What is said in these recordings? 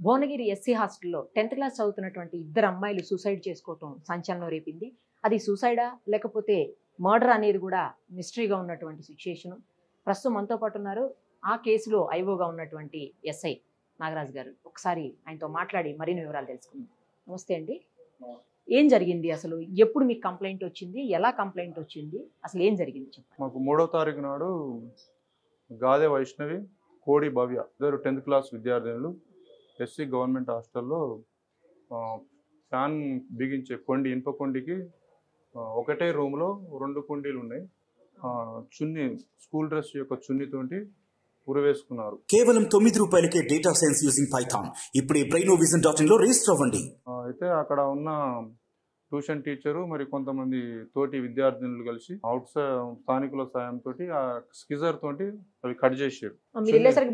Bhuvanagiri SC హాస్టల్లో 10th class చదువుతున్నటువంటి ఇద్దరు అమ్మాయిలు సూసైడ్ చేసుకోవటం సంచలనం రేపింది. అది సూసైడా లేకపోతే మర్డర్ అనేది కూడా మిస్టరీగా ఉన్నటువంటి సిచ్యుయేషన్. ప్రస్తుతం మనతో పాటు ఉన్నారు ఆ కేసులో ఐఓగా ఉన్నటువంటి ఎస్ఐ నాగరాజు గారు. ఒకసారి ఆయనతో మాట్లాడి మరిన్ని వివరాలు తెలుసుకుందాం. నమస్తే అండి. ఏం జరిగింది అసలు? ఎప్పుడు మీకు కంప్లైంట్ వచ్చింది? ఎలా కంప్లైంట్ వచ్చింది? అసలు ఏం జరిగింది చెప్పండి. మాకు 3వ తారీఖు నాడు గాదే వైష్ణవి, కోడి భవ్య ఇద్దరు 10th క్లాస్ విద్యార్థినులు ఎస్సీ గవర్నమెంట్ హాస్టల్లో ఫ్యాన్ బిగించే కొండి, ఇనుప కొండికి ఒకటే రూమ్లో 2 కుండీలు ఉన్నాయి. చున్నీ, స్కూల్ డ్రెస్ యొక్క చున్నీతోటి ఉరివేసుకున్నారు. కేవలం ₹9కే డేటా సైన్స్ యూజింగ్ పైథాన్. ఇప్పుడే brainovision.in లో రిజిస్టర్ అవ్వండి. అయితే అక్కడ ఉన్న ట్యూషన్ టీచరు మరి కొంతమంది తోటి విద్యార్థినులు కలిసి స్థానికుల సాయంతో ఆ స్కిజర్ తోటి అవి కట్ చేసారు.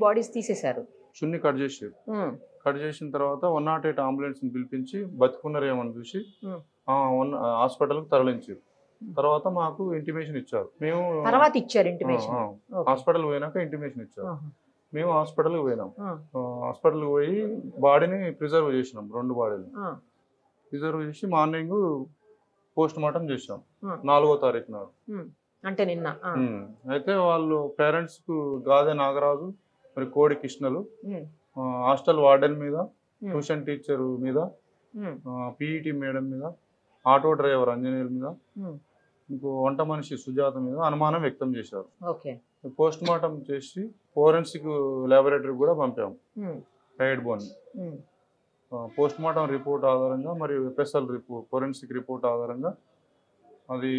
బాడీస్ తీసేశారు. చున్ని కట్ చేసారు. కట్ చేసిన తర్వాత 108 అంబులెన్స్ పిలిపించి బతుకున్నారేమని చూసి హాస్పిటల్కి తరలించారు. తర్వాత మాకు ఇంటిమేషన్ ఇచ్చారు. మేము హాస్పిటల్ పోయినాక ఇంటిమేషన్ ఇచ్చారు. మేము హాస్పిటల్కి పోయినాం. హాస్పిటల్కి పోయి బాడీని ప్రిజర్వ్ చేసినాం. 2 బాడీలు ప్రిజర్వ్ చేసి మార్నింగ్ పోస్ట్ మార్టం చేసాం 4వ తారీఖు నాడు, అంటే నిన్న. అయితే వాళ్ళు పేరెంట్స్ కు గాదే నాగరాజు మరి కోడి కృష్ణలు హాస్టల్ వార్డెన్ మీద, ట్యూషన్ టీచర్ మీద, పీఈటీ మేడం మీద, ఆటో డ్రైవర్ అంజనేయుల మీద, ఇంకో వంట మనిషి సుజాత మీద అనుమానం వ్యక్తం చేశారు. పోస్ట్ మార్టం చేసి ఫోరెన్సిక్ ల్యాబొరేటరీ కూడా పంపాము. Head bone post mortem report ఆధారంగా మరియు ఎఫ్ఎస్ఎల్ రిపోర్ట్, ఫోరెన్సిక్ రిపోర్ట్ ఆధారంగా అది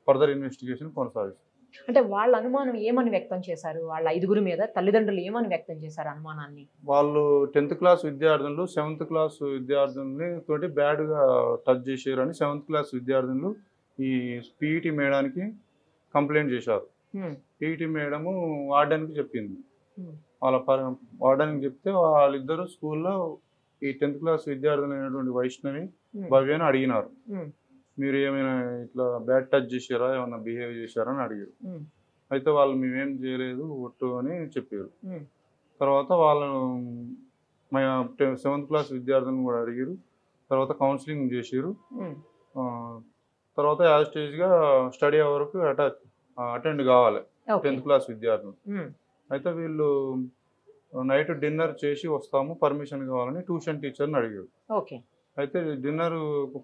ఫర్దర్ ఇన్వెస్టిగేషన్ కొనసాగిస్తుంది. అంటే వాళ్ళ అనుమానం ఏమని వ్యక్తం చేశారు? వాళ్ళ 5గురి మీద తల్లిదండ్రులు ఏమని వ్యక్తం చేశారు అనుమానాన్ని? వాళ్ళు 10th క్లాస్ విద్యార్థులు 7th క్లాస్ విద్యార్థుల్ని తోటి బ్యాడ్గా టచ్ చేశారు అని 7th క్లాస్ విద్యార్థులు ఈ పీఈటీ మేడానికి కంప్లైంట్ చేశారు. పీఈటీ మేడము వార్డెన్కి చెప్పింది. వాళ్ళ వార్డెన్కి చెప్తే వాళ్ళిద్దరూ స్కూల్లో ఈ 10th క్లాస్ విద్యార్థులు అయినటువంటి వైష్ణవి, భవ్యను అడిగినారు, మీరు ఏమైనా ఇట్లా బ్యాడ్ టచ్ చేశారా, ఏమైనా బిహేవ్ చేశారా అని అడిగారు. అయితే వాళ్ళు మేమేం చేయలేదు ఒట్టు అని చెప్పారు. తర్వాత వాళ్ళను 7th క్లాస్ విద్యార్థులను కూడా అడిగారు. తర్వాత కౌన్సిలింగ్ చేశారు. తర్వాత యాజ్ స్టేజ్గా స్టడీ అవర్కు అటెండ్ కావాలి 10th క్లాస్ విద్యార్థులు. అయితే వీళ్ళు నైట్ డిన్నర్ చేసి వస్తాము, పర్మిషన్ కావాలని ట్యూషన్ టీచర్ని అడిగారు. అయితే డిన్నర్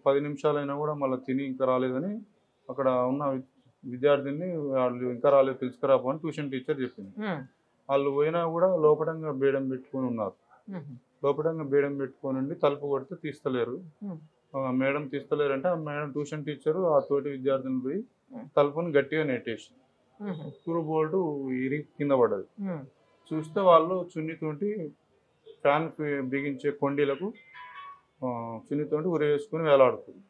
10 నిమిషాలైనా కూడా మళ్ళీ తిని ఇంకా రాలేదని అక్కడ ఉన్న విద్యార్థిని వాళ్ళు ఇంకా రాలేదు పిలుచుకురాపోని ట్యూషన్ టీచర్ చెప్పింది. వాళ్ళు పోయినా కూడా లోపటంగా బేడం పెట్టుకొని ఉన్నారు. లోపటంగా బేడం పెట్టుకొని ఉండి తలుపు కొడితే తీస్తలేరు. మేడం తీస్తలేరంటే ఆ మేడం ట్యూషన్ టీచరు ఆ తోటి విద్యార్థిని పోయి తలుపుని గట్టిగా నెట్టేసి స్క్రూ బోల్ట్ ఇరిగి కింద పడ్డది. చూస్తే వాళ్ళు చున్నీతోటి ఫ్యాన్ బిగించే కొండీలకు చున్నీతోటి ఉరేసుకుని వేలాడుతుంది.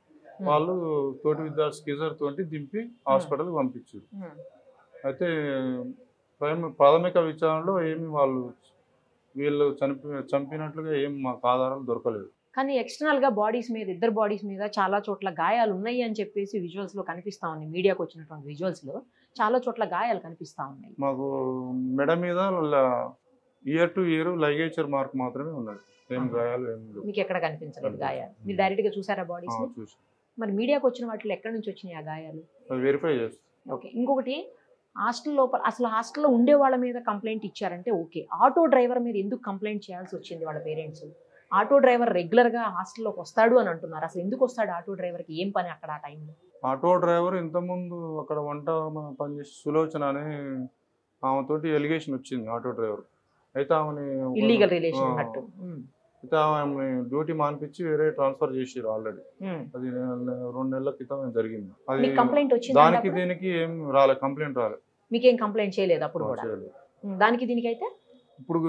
వాళ్ళు తోటి విద్యార్థి స్కిజర్ తోటి దింపి హాస్పిటల్కి పంపించారు. అయితే ప్రాథమిక విచారణలో ఏమి వీళ్ళు చంపినట్లుగా ఏం మాకు ఆధారాలు దొరకలేదు. కానీ ఎక్స్టర్నల్ గా బాడీస్ మీద, ఇద్దరు బాడీస్ మీద చాలా చోట్ల గాయాలు ఉన్నాయి అని చెప్పేసి విజువల్స్ లో కనిపిస్తా ఉన్నాయి. మీడియాకు వచ్చినటువంటి విజువల్స్ లో చాలా చోట్ల గాయాలు కనిపిస్తా ఉన్నాయి. మాకు మెడ మీద ఇయర్ టు ఇయర్ లైగేచర్ మార్క్ మాత్రమే ఉన్నది. ఏం గాయాలు ఏం లేవు. మీకు ఎక్కడ కనిపించలేదు గాయాలు? మీరు డైరెక్ట్ గా చూసారా బాడీస్? మరి మీడియాకు వచ్చిన వాటిలో ఎక్కడి నుంచి వచ్చినాయి ఆ గాయాలు? వెరిఫై చేస్తాం. ఓకే. ఇంకొకటి, హాస్టల్ లోపల అసలు హాస్టల్లో ఉండే వాళ్ళ మీద కంప్లైంట్ ఇచ్చారంటే ఓకే, ఆటో డ్రైవర్ మీద ఎందుకు కంప్లైంట్ చేయాల్సి వచ్చింది వాళ్ళ పేరెంట్స్? ఆటో డ్రైవర్ రెగ్యులర్గా హాస్టల్లోకి వస్తాడు అని అంటున్నారు. అసలు ఎందుకు వస్తాడు ఆటో డ్రైవర్కి? ఏం పని అక్కడ ఆ టైంలో? ఆటో డ్రైవర్ ఇంతకుముందు అక్కడ వంట పనిచేసి సులోచన అని ఆమెతోటి ఎలిగేషన్ వచ్చింది ఆటో డ్రైవర్. అయితే ఆమెని ఇల్లీగల్ రిలేషన్ అన్నట్టు. అయితే ఆమె డ్యూటీ మానిపించి వేరే ట్రాన్స్ఫర్ చేసారు ఆల్రెడీ. అది 2 నెలల క్రితం జరిగింది. అది కంప్లైంట్ వచ్చింది. దానికి దీనికి ఏం రాలేదు, కంప్లైంట్ రాలేదు. మీకేం కంప్లైంట్ చేయలేదు అప్పుడు కూడా? దానికి దీనికి అయితే ఇప్పుడు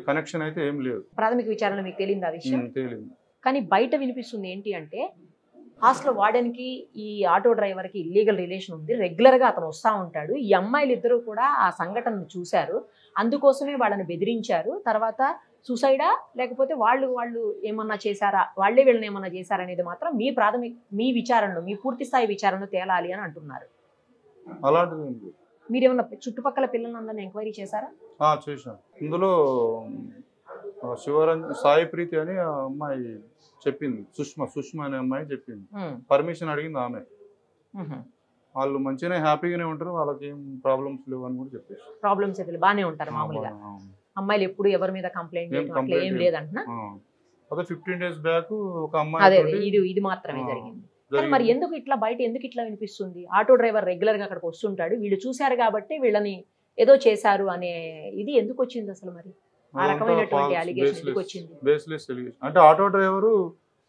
కనెక్షన్ అయితే ఏం లేదు. ప్రాథమిక విచారణ మీకు తెలియదు ఆ విషయం? తెలియదు. కానీ బయట వినిపిస్తుంది ఏంటి అంటే హాస్టల్ వార్డెన్కి ఈ ఆటో డ్రైవర్కి ఇల్లీగల్ రిలేషన్ ఉంది, రెగ్యులర్గా అతను వస్తూ ఉంటాడు. ఈ అమ్మాయిలు ఇద్దరు కూడా ఆ సంఘటనను చూశారు, అందుకోసమే వాళ్ళని బెదిరించారు. తర్వాత సూసైడా లేకపోతే వాళ్ళు ఏమన్నా చేశారా, వాళ్ళే వీళ్ళని ఏమన్నా చేశారా అనేది మాత్రం మీ విచారణలో, మీ పూర్తి స్థాయి విచారణలో తేలాలి అని అంటున్నారు. అలాంటిది మీరేమన్నా చుట్టుపక్కల పిల్లలందరినీ ఎంక్వైరీ చేశారా? చేశాం. ఇందులో సాయి ప్రీతి అని ఆ అమ్మాయి చెప్పింది, సుష్మ అనే అమ్మాయి చెప్పింది. పర్మిషన్ అడిగింది ఆమె. వాళ్ళు మంచిగానే హ్యాపీగానే ఉంటారు, వాళ్ళకి ఏం ప్రాబ్లమ్స్ లేవు అని కూడా చెప్పేసి. ప్రాబ్లమ్స్ అయితే బాగానే ఉంటారు మామూలుగా, అమ్మాయిలు ఎప్పుడు ఎవరి మీద కంప్లైంట్ ఏం లేదంటున్నా. అదే 15 days బ్యాక్ ఒక అమ్మాయి ఇది మాత్రమే జరిగింది. మరి ఎందుకు ఇట్లా బయట ఎందుకు ఇట్లా వినిపిస్తుంది? ఆటో డ్రైవర్ రెగ్యులర్ గా అక్కడికి వస్తుంటాడు, వీళ్ళు చూశారు కాబట్టి వీళ్ళని ఏదో చేశారు అనే ఇది ఎందుకు వచ్చింది అసలు? మరి ఆ రకమైనటువంటి అలిగేషన్ ఎందుకు వచ్చింది? Baseless allegation. అంటే ఆటో డ్రైవరు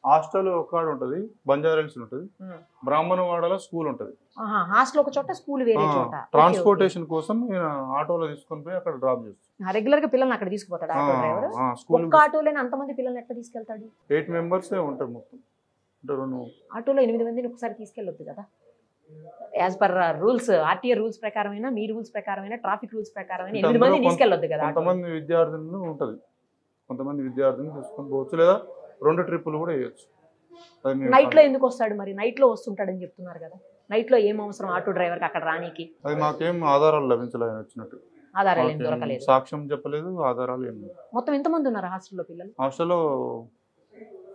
హాస్టల్ ఒక ఉంటది, బంజారాహిల్స్ ఉంటది, బ్రాహ్మణవాడలో స్కూల్ ఉంటది. హాస్టల్ ఒక చోట, స్కూల్ వేరే చోట. ట్రాన్స్పోర్టేషన్ కోసం ఆటోలో తీసుకొని పోయి అక్కడ డ్రాప్ చేస్తాడు. రెగ్యులర్ గా పిల్లల్ని అక్కడ తీసుకుపోతాడు ఆటో డ్రైవర్. ఒక్క ఆటోలోనే అంతమంది పిల్లల్ని ఎట్లా తీసుకెళ్తాడు? 8 members ఉంటారు మొత్తం. ఆటోలో 8 మందిని ఒకసారి తీసుకెళ్ళొద్దు కదా? As per rules, RTA rules ప్రకారమైనా, మీ రూల్స్ ప్రకారమైనా, ట్రాఫిక్ రూల్స్ ప్రకారమైనా 8 మందిని తీసుకెళ్ళొద్దు కదా? కొంతమంది విద్యార్థులను ఉంటది, కొంతమంది విద్యార్థులను తీసుకొని పోవచ్చు, లేదా 2 ట్రిప్పులు కూడా వేయచ్చు. నైట్ లో ఎందుకు వస్తాడు మరి? నైట్ లో వస్తుంటాడని చెప్తున్నారు కదా, నైట్ లో ఏం అవసరం ఆటో డ్రైవర్ కి అక్కడ రానికి? అది మాకేం ఆధారాలు లభించలేదు, వచ్చినట్టు ఆధారాలు ఏం దొరకలేదు, సాక్ష్యం చెప్పలేదు, ఆధారాలు ఏం. మొత్తం ఎంతమంది ఉన్నారు హాస్టల్లో పిల్లలు? హాస్టల్లో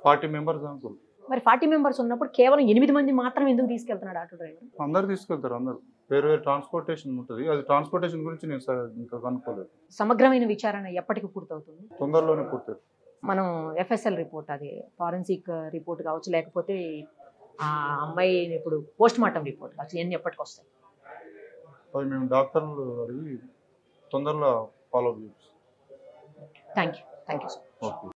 40 members అనుకో. మరి 40 members ఉన్నప్పుడు కేవలం 8 మంది మాత్రం ఎందుకు తీసుకెళ్తున్నాడు ఆటో డ్రైవర్? అందరు తీసుకెళ్తారు, అందరు వేరు వేరు ట్రాన్స్పోర్టేషన్ ఉంటుంది. అది ట్రాన్స్పోర్టేషన్ గురించి నేను ఇంకా కనుక్కోలేదు. సమగ్రమైన విచారణ ఎప్పటికి పూర్తవుతుంది? తొందరలోనే పూర్తవుతుంది. మనం FSL రిపోర్ట్, అది ఫారెన్సిక్ రిపోర్ట్ కావచ్చు, లేకపోతే ఆ అమ్మాయి ఇప్పుడు పోస్ట్ మార్టం రిపోర్ట్ కావచ్చు, ఇవన్నీ ఎప్పటికి వస్తాయి? అది మేము డాక్టర్లు అడిగి తొందరలో ఫాలో అప్ చేస్తాం. Thank you sir. ఓకే.